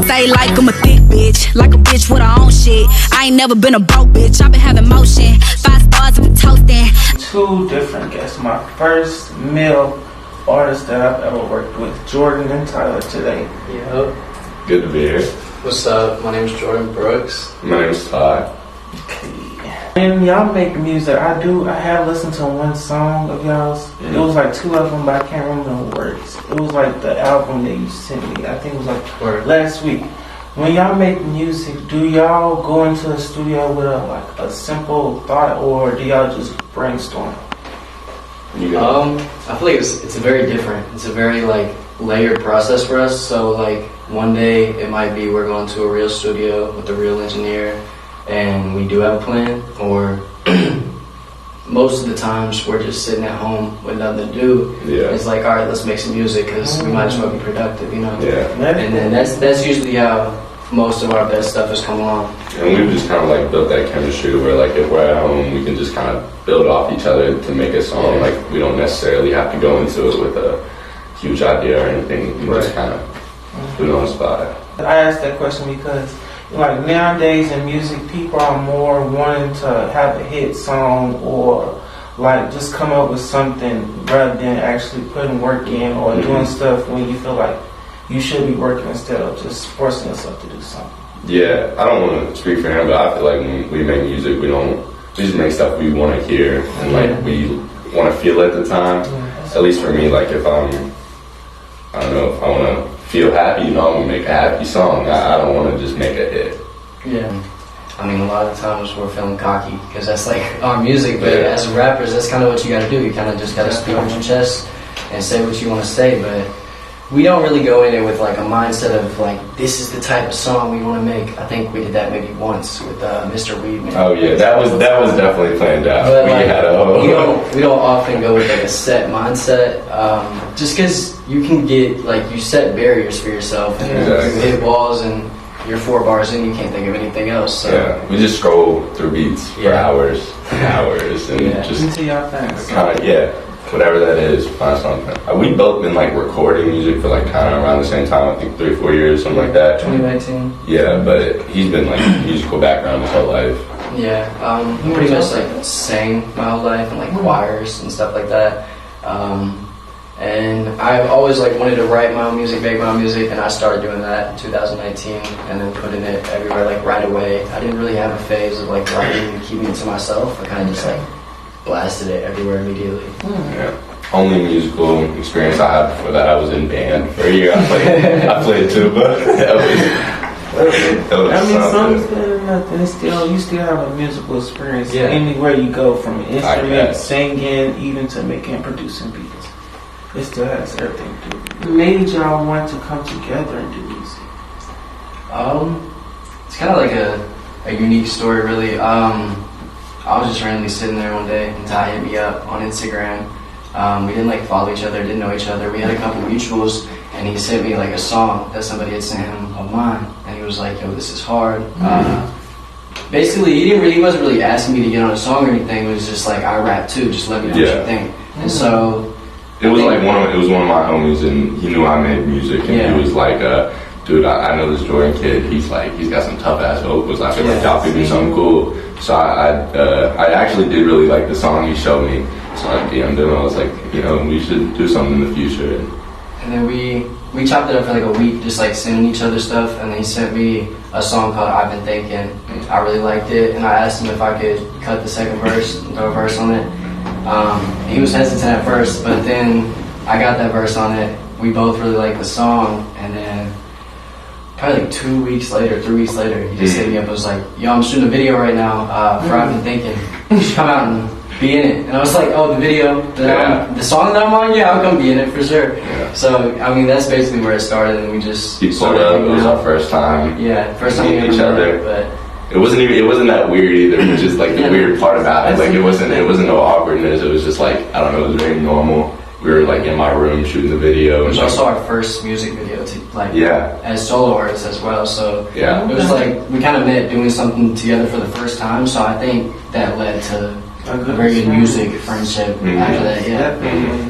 Stay like I'm a thick bitch, like a bitch with her own shit. I ain't never been a broke bitch, I've been having motion. 5 stars with toasting. 2 different guests. My first male artist that I've ever worked with, Jorden and Tyler today. Yep. Good to be here. What's up? My name is Jordan Brooks. My name is Todd. And y'all make music. I have listened to one song of y'all's. It was like 2 of them, but I can't remember the words. It was like the album that you sent me. I think it was like last week. When y'all make music, do y'all go into the studio with a simple thought, or do y'all just brainstorm? I feel like it's a very different. It's a very like layered process for us. So like one day it might be we're going to a real studio with a real engineer, and we do have a plan. Or most of the times we're just sitting at home with nothing to do. Yeah. It's like, all right, let's make some music because we might as well be productive, you know. Yeah. And then that's usually how most of our best stuff has come along. And we've just kind of like built that chemistry where like if we're at home, we can just kind of build off each other to make a song. Yeah. Like we don't necessarily have to go into it with a huge idea or anything. We just kind of do it on the spot. I asked that question because like nowadays in music, people are more wanting to have a hit song or like just come up with something rather than actually putting work in or doing stuff when you feel like you should be working instead of just forcing yourself to do something. Yeah, I don't want to speak for him, but I feel like when we make music, we just make stuff we want to hear and like we want to feel at the time. At least for me, like if I don't know, if I want to feel happy, you know, I'm gonna make a happy song. I don't want to just make a hit. Yeah. I mean, a lot of times we're feeling cocky because that's like our music, but as rappers, that's kind of what you got to do. You kind of just got to speak with your chest and say what you want to say, but we don't really go in it with like a mindset of like, this is the type of song we want to make. I think we did that maybe once with Mr. Weedman. Oh yeah, that was definitely planned out. But like, we don't often go with like a set mindset, just because you can get like you set barriers for yourself and you hit walls and you're 4 bars in, you can't think of anything else. So. Yeah, we just scroll through beats for hours and hours and just until y'all find whatever that is, find something. We've both been like recording music for like kind of around the same time. I think 3 or 4 years, something like that. 2019. Yeah, but he's been like musical background his whole life. Yeah, pretty much like sang my whole life and like choirs and stuff like that. And I've always like wanted to write my own music, make my own music, and I started doing that in 2019 and then putting it everywhere like right away. I didn't really have a phase of like writing and keeping it to myself. I kind of just like blasted it everywhere immediately. Yeah. Only musical experience I had before that, I was in band for a year. I played tuba. Songs better than nothing. You still have a musical experience anywhere you go, from an instrument, singing, even to making and producing beats. It still has everything to do. What made y'all want to come together and do music? It's kind of like a unique story, really. I was just randomly sitting there one day and Ty hit me up on Instagram. We didn't like follow each other, didn't know each other. We had a couple mutuals, and he sent me like a song that somebody had sent him of mine, and he was like, "Yo, this is hard." Basically, he wasn't really asking me to get on a song or anything. It was just like, I rap too. Just let me know what you think. And so it was like one of my homies, and he knew I made music, and he was like, dude, I know this Jorden kid. He's got some tough ass vocals. I feel like y'all could do something cool. So I actually did really like the song he showed me. So I DM'd him. I was like, you know, we should do something in the future. And then we chopped it up for like a week, just like sending each other stuff. And then he sent me a song called "I've Been Thinking." I really liked it, and I asked him if I could cut the second verse and throw a verse on it. He was hesitant at first, but then I got that verse on it. We both really liked the song, and then probably like 2 weeks later, 3 weeks later, he just hit me up and was like, "Yo, I'm shooting a video right now for I've Been Thinking. You should come out and be in it." And I was like, "Oh, the video, the song that I'm on, yeah, I'll come be in it for sure." Yeah. So, I mean, that's basically where it started, and we just pulled up. It was our first time. Yeah, first time meeting each other. But it wasn't that weird either, which is like the weird part about it. Like it wasn't no awkwardness. It was just like, I don't know, it was very normal. We were like in my room shooting the video. It was also our first music video as solo artists as well. So it was like we kind of met doing something together for the first time. So I think that led to a very good music friendship after that. Yeah.